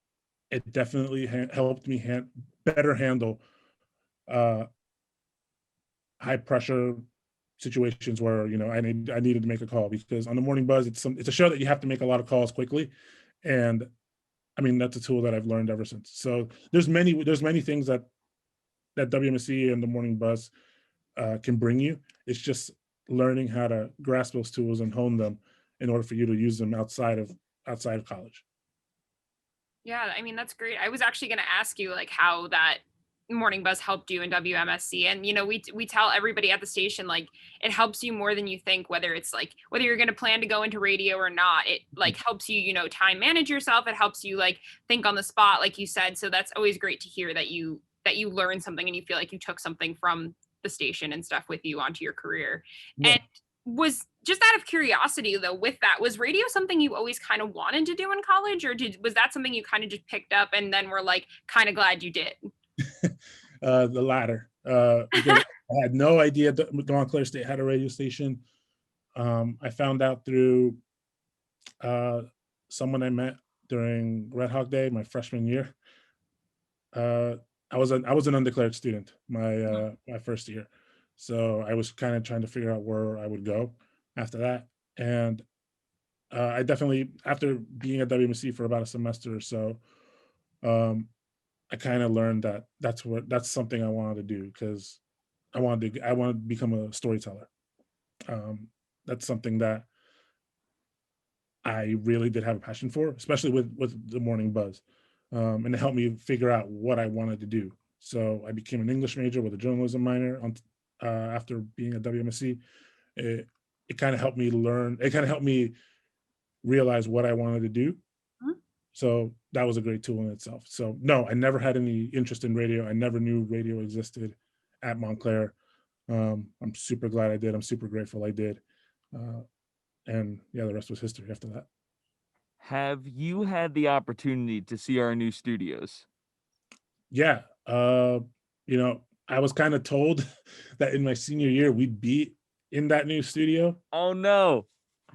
it definitely helped me better handle high pressure situations where I needed to make a call, because on the Morning Buzz, it's a show that you have to make a lot of calls quickly, and I mean, that's a tool that I've learned ever since. So there's many things that WMSC and the Morning Buzz can bring you. It's just learning how to grasp those tools and hone them in order for you to use them outside of college. Yeah, I mean, that's great. I was actually going to ask you like how that Morning Buzz helped you in WMSC, and we tell everybody at the station, like, it helps you more than you think, whether it's like whether you're going to plan to go into radio or not. It like helps you time manage yourself. It helps you like think on the spot, like you said. So that's always great to hear that you learned something and you feel like you took something from the station and stuff with you onto your career. Yeah. And was just out of curiosity though, with that, was radio something you always kind of wanted to do in college, or was that something you kind of just picked up and then were like kind of glad you did? The latter. Because I had no idea that Montclair State had a radio station. I found out through someone I met during Red Hawk Day, my freshman year. I was an undeclared student my first year, so I was kind of trying to figure out where I would go after that. And I definitely, after being at WMSC for about a semester or so, I kind of learned that that's something I wanted to do, because I wanted to become a storyteller. That's something that I really did have a passion for, especially with the Morning Buzz. And it helped me figure out what I wanted to do. So I became an English major with a journalism minor after being at WMSC. It kind of helped me learn. It kind of helped me realize what I wanted to do. Mm-hmm. So that was a great tool in itself. So no, I never had any interest in radio. I never knew radio existed at Montclair. I'm super glad I did. I'm super grateful I did. And yeah, the rest was history after that. Have you had the opportunity to see our new studios? Yeah. I was kind of told that in my senior year, we'd be in that new studio. Oh no.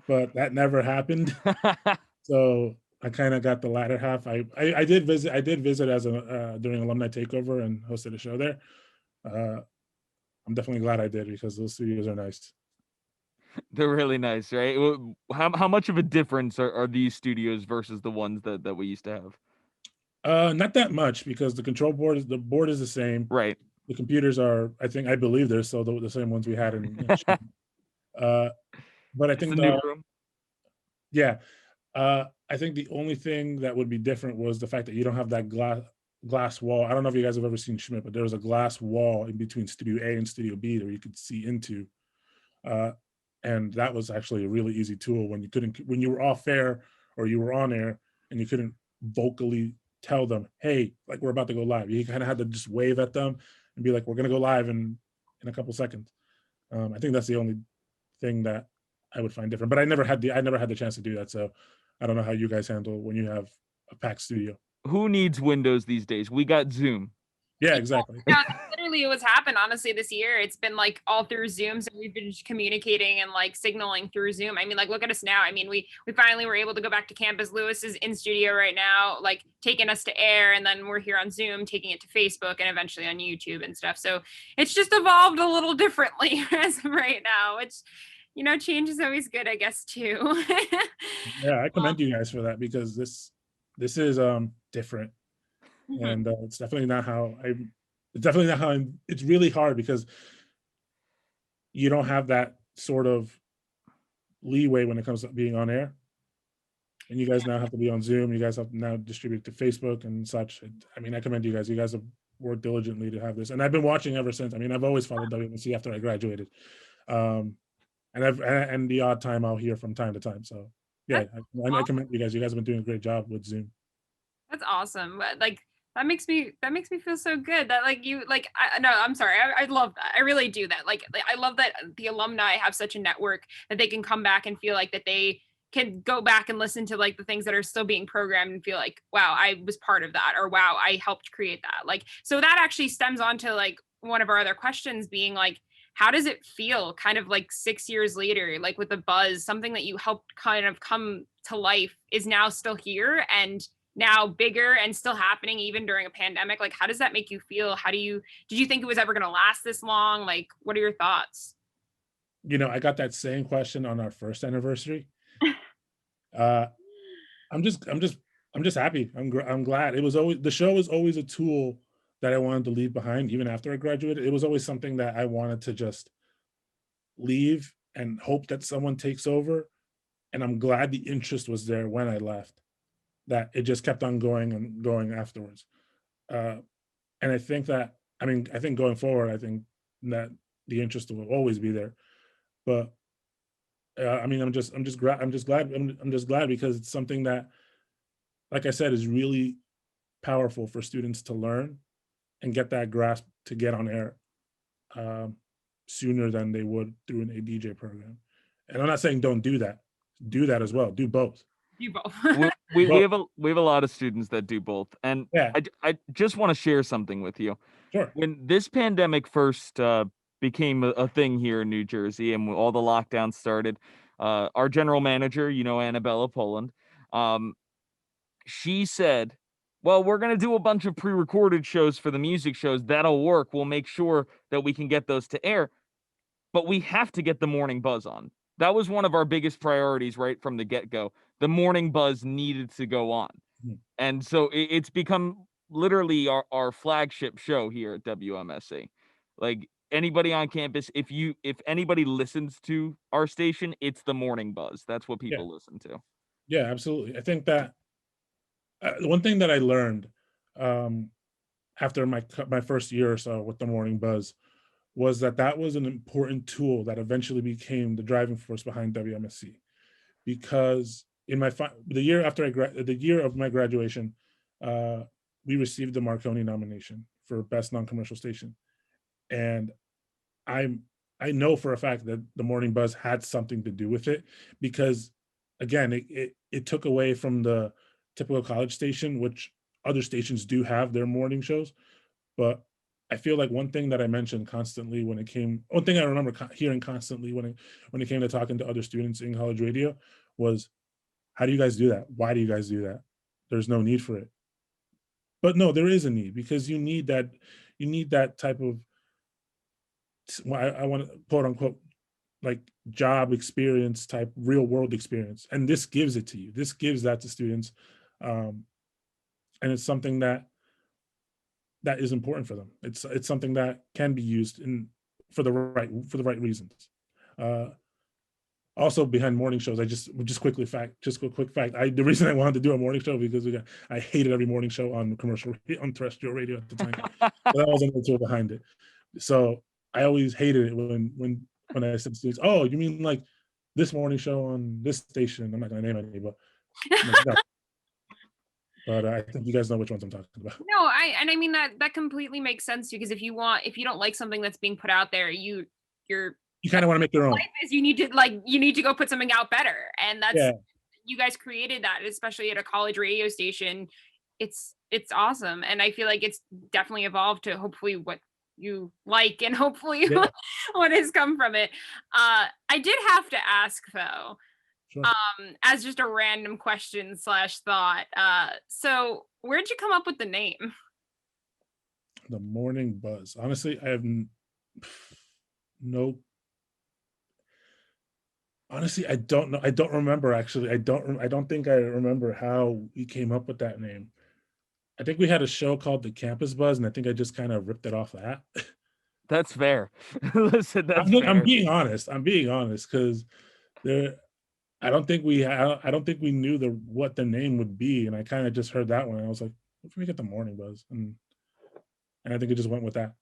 But that never happened. So I kind of got the latter half. I did visit as during alumni takeover and hosted a show there. I'm definitely glad I did, because those studios are nice. They're really nice, right? How much of a difference are these studios versus the ones that we used to have? Not that much because the board is the same. Right. The computers are, I believe they're still the same ones we had in uh, but I Just the think new room. yeah, I think the only thing that would be different was the fact that you don't have that glass wall. I don't know if you guys have ever seen Schmidt, but there was a glass wall in between Studio A and Studio B where you could see into. Uh, and that was actually a really easy tool when you were off air or you were on air and you couldn't vocally tell them, hey, like we're about to go live. You kind of had to just wave at them and be like, we're gonna go live in a couple seconds. I think that's the only thing that I would find different. But I never had the chance to do that. So I don't know how you guys handle when you have a packed studio. Who needs Windows these days? We got Zoom. Yeah, exactly. Yeah, that's literally what's happened, honestly, this year. It's been like all through Zoom. So we've been communicating and like signaling through Zoom. I mean, like, look at us now. I mean, we finally were able to go back to campus. Lewis is in studio right now, like taking us to air. And then we're here on Zoom, taking it to Facebook and eventually on YouTube and stuff. So it's just evolved a little differently as of right now, which, you know, change is always good, I guess, too. Yeah, I commend you guys for that because this is different. And it's definitely not how it's really hard because you don't have that sort of leeway when it comes to being on air. And you guys now have to be on Zoom. You guys have to now distribute to Facebook and such. I mean, I commend you guys. You guys have worked diligently to have this. And I've been watching ever since. I mean, I've always followed WMC after I graduated. And the odd time I'll hear from time to time. So yeah, I commend you guys. You guys have been doing a great job with Zoom. That's awesome. But like that makes me feel so good that like you like no, I'm sorry. I love that. I really do that. Like I love that the alumni have such a network that they can come back and feel like that they can go back and listen to like the things that are still being programmed and feel like, wow, I was part of that, or wow, I helped create that. Like, so that actually stems on to like one of our other questions being like, how does it feel kind of like 6 years later, like with the buzz, something that you helped kind of come to life is now still here and now bigger and still happening even during a pandemic? Like, how does that make you feel? Did you think it was ever going to last this long? Like, what are your thoughts? You know, I got that same question on our first anniversary. I'm just happy. I'm glad. The show was always a tool that I wanted to leave behind even after I graduated. It was always something that I wanted to just leave and hope that someone takes over. And I'm glad the interest was there when I left, that it just kept on going and going afterwards. And I think going forward, I think that the interest will always be there. But I mean, I'm just glad because it's something that, like I said, is really powerful for students to learn and get that grasp to get on air sooner than they would through an ADJ program. And I'm not saying don't do that. Do that as well. Do both. You both. we have a lot of students that do both, and yeah. I just want to share something with you. Sure. When this pandemic first became a thing here in New Jersey, and all the lockdowns started, our general manager, Annabella Poland, she said, well, we're going to do a bunch of pre-recorded shows for the music shows. That'll work. We'll make sure that we can get those to air, but we have to get the morning buzz on. That was one of our biggest priorities right from the get-go. The morning buzz needed to go on. Mhm. And so it's become literally our flagship show here at WMSC. Like, anybody on campus, if anybody listens to our station, it's the morning buzz. That's what people listen to. Yeah, absolutely. I think that one thing that I learned after my first year or so with the morning buzz was that was an important tool that eventually became the driving force behind WMSC. Because in the year of my graduation, we received the Marconi nomination for Best Non-Commercial Station, and I know for a fact that the morning buzz had something to do with it, because again, it took away from the typical college station, which other stations do have their morning shows, but I feel like one thing that I mentioned constantly one thing I remember hearing constantly when it came to talking to other students in college radio was, how do you guys do that? Why do you guys do that? There's no need for it. But no, there is a need, because you need that type of, I want to quote unquote, like job experience type real world experience, and this gives it to you. This gives that to students, and it's something that is important for them. It's something that can be used in for the right reasons. Also behind morning shows, just a quick fact. The reason I wanted to do a morning show because I hated every morning show on on terrestrial radio at the time. So that was another tool behind it. So I always hated it when I said to students, "Oh, you mean like this morning show on this station?" I'm not going to name any, but but I think you guys know which ones I'm talking about. No, I mean that completely makes sense because if you don't like something that's being put out there, you kind of want to make your own. life is you need to go put something out better, and that's you guys created that, especially at a college radio station. It's awesome, and I feel like it's definitely evolved to hopefully what you like and hopefully what has come from it. I did have to ask though, Sure. as just a random question / thought. So where'd you come up with the name? The Morning Buzz. Honestly, I have no. Honestly, I don't know. I don't remember actually. I don't think I remember how we came up with that name. I think we had a show called The Campus Buzz, and I think I just kind of ripped it off that. That's fair. Listen, that's I'm fair. being honest. I'm being honest because I don't think we knew what the name would be, and I kind of just heard that one. And I was like, "What can we get the Morning Buzz?" And I think it just went with that.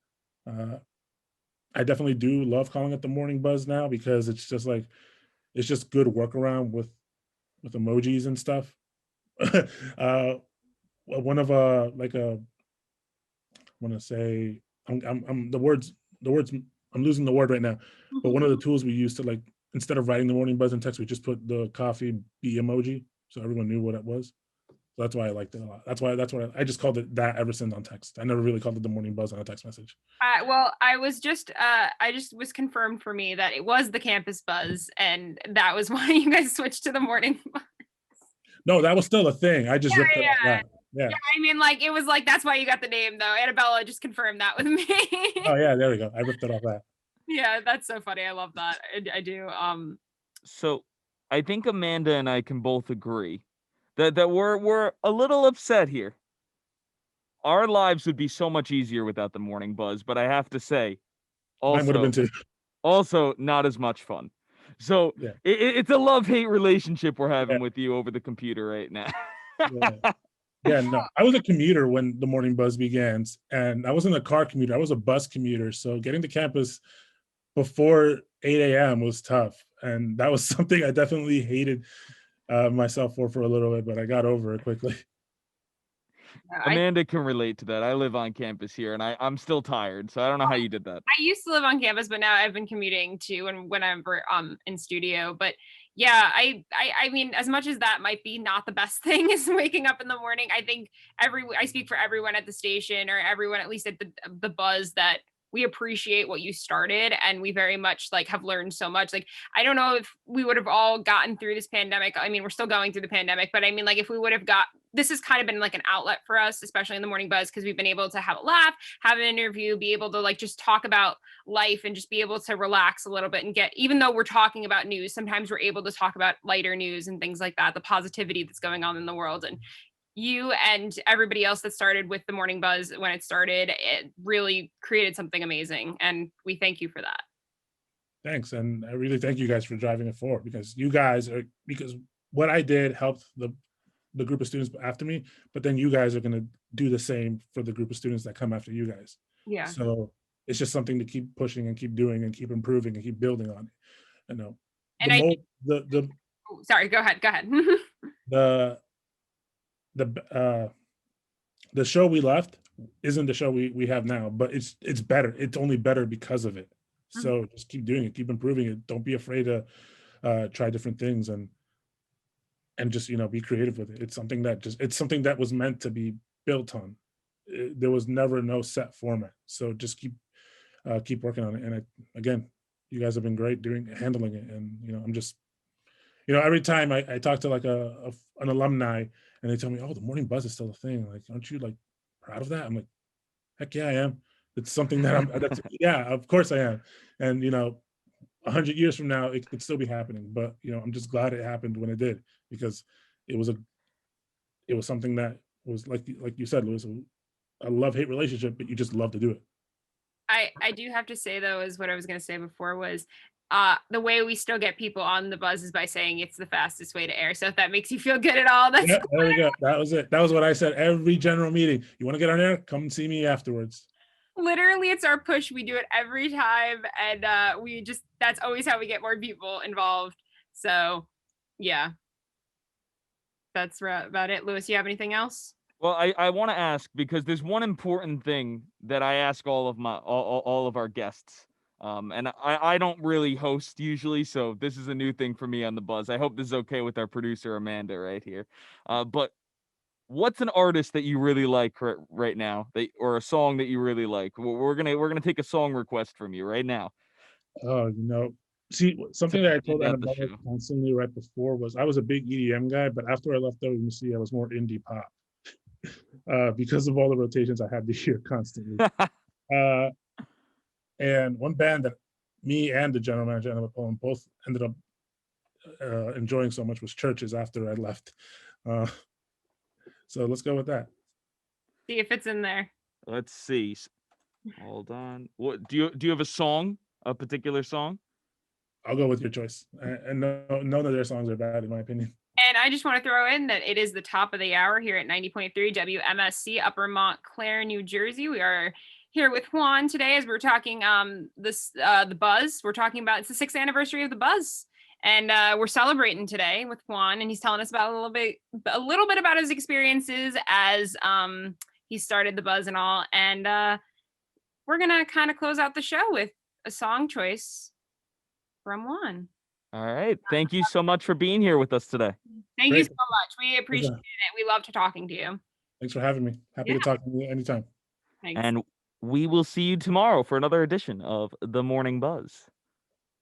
I definitely do love calling it the Morning Buzz now because it's just like it's just good workaround with emojis and stuff. One of like a I want to say I'm the words I'm losing the word right now, but one of the tools we used to like instead of writing the Morning Buzz in text, we just put the coffee bee emoji so everyone knew what it was. So that's why I liked it a lot. That's why I just called it that ever since on text. I never really called it the Morning Buzz on a text message. Well, I just was confirmed for me that it was the Campus Buzz, and that was why you guys switched to the Morning Buzz. No, that was still a thing. I just ripped it off that. Yeah. I mean, like it was like that's why you got the name though. Annabella just confirmed that with me. Oh yeah, there we go. I ripped it off that. Yeah, that's so funny. I love that. I do. So I think Amanda and I can both agree that we're a little upset here. Our lives would be so much easier without the Morning Buzz, but I have to say, Mine would have been too. also not as much fun. So Yeah. it's a love-hate relationship we're having with you over the computer right now. Yeah, no, I was a commuter when the Morning Buzz began, and I wasn't a car commuter. I was a bus commuter. So getting to campus before 8 a.m. was tough, and that was something I definitely hated myself for a little bit, but I got over it quickly. Amanda can relate to that. I live on campus here, and I'm still tired, so I don't know how you did that. I used to live on campus, but now I've been commuting too, and whenever in studio. But yeah, I mean, as much as that might be not the best thing is waking up in the morning, I think I speak for everyone at the station or everyone at least at the Buzz that we appreciate what you started, and we very much like have learned so much. Like, I don't know if we would have all gotten through this pandemic. I mean, we're still going through the pandemic, but I mean, like if we would have this has kind of been like an outlet for us, especially in the Morning Buzz, because we've been able to have a laugh, have an interview, be able to like just talk about life and just be able to relax a little bit and even though we're talking about news, sometimes we're able to talk about lighter news and things like that, the positivity that's going on in the world. And you and everybody else that started with the Morning Buzz when it started, it really created something amazing. And we thank you for that. Thanks. And I really thank you guys for driving it forward because because what I did helped the group of students after me, but then you guys are going to do the same for the group of students that come after you guys. Yeah. So it's just something to keep pushing and keep doing and keep improving and keep building on. You know, and sorry, go ahead. The show we left isn't the show we have now, but it's better. It's only better because of it. So just keep doing it, keep improving it. Don't be afraid to try different things and just, you know, be creative with it. It's something that was meant to be built on. There was never no set format. So just keep working on it. And again, you guys have been great handling it. And, you know, I'm just, you know, every time I talk to like an alumni and they tell me, oh, the Morning Buzz is still a thing. Like, aren't you like proud of that? I'm like, heck yeah, I am. It's something that yeah, of course I am. And, you know, 100 years from now, it could still be happening. But I'm just glad it happened when it did, because it was something that was like you said, Lewis, a love-hate relationship, but you just love to do it. I do have to say though, is what I was going to say before was the way we still get people on the buzz is by saying it's the fastest way to air. So if that makes you feel good at all, that's Yeah, there we go. That was it. That was what I said every general meeting. You want to get on air? Come see me afterwards. literally it's our push. We do it every time, and that's always how we get more people involved. So yeah, that's about it. Lewis, you have anything else? Well, I want to ask, because there's one important thing that I ask all of our guests. And I don't really host usually, so this is a new thing for me on the buzz. I hope this is okay with our producer Amanda right here. But what's an artist that you really like right now, or a song that you really like? We're gonna take a song request from you right now. Oh, see, something that I told End the Annabella show. constantly right before was I was a big EDM guy, but after I left WMC, I was more indie pop because of all the rotations I had to hear constantly. And one band that me and the general manager Emma Poland both ended up enjoying so much was Churches after I left. So let's go with that. See if it's in there. Let's see. Hold on. What do you have a song? A particular song? I'll go with your choice. And none of their songs are bad in my opinion. And I just want to throw in that it is the top of the hour here at 90.3 WMSC, Upper Montclair, New Jersey. We are here with Juan today as we're talking the Buzz. We're talking about, it's the 6th anniversary of the Buzz, and we're celebrating today with Juan, and he's telling us about a little bit about his experiences as he started the Buzz and all. And we're gonna kind of close out the show with a song choice from Juan. All right. Thank you so much for being here with us today. Thank you Great. so much. We appreciate it. We loved talking to you. Thanks for having me. Happy to talk to you anytime. Thanks. And we will see you tomorrow for another edition of The Morning Buzz.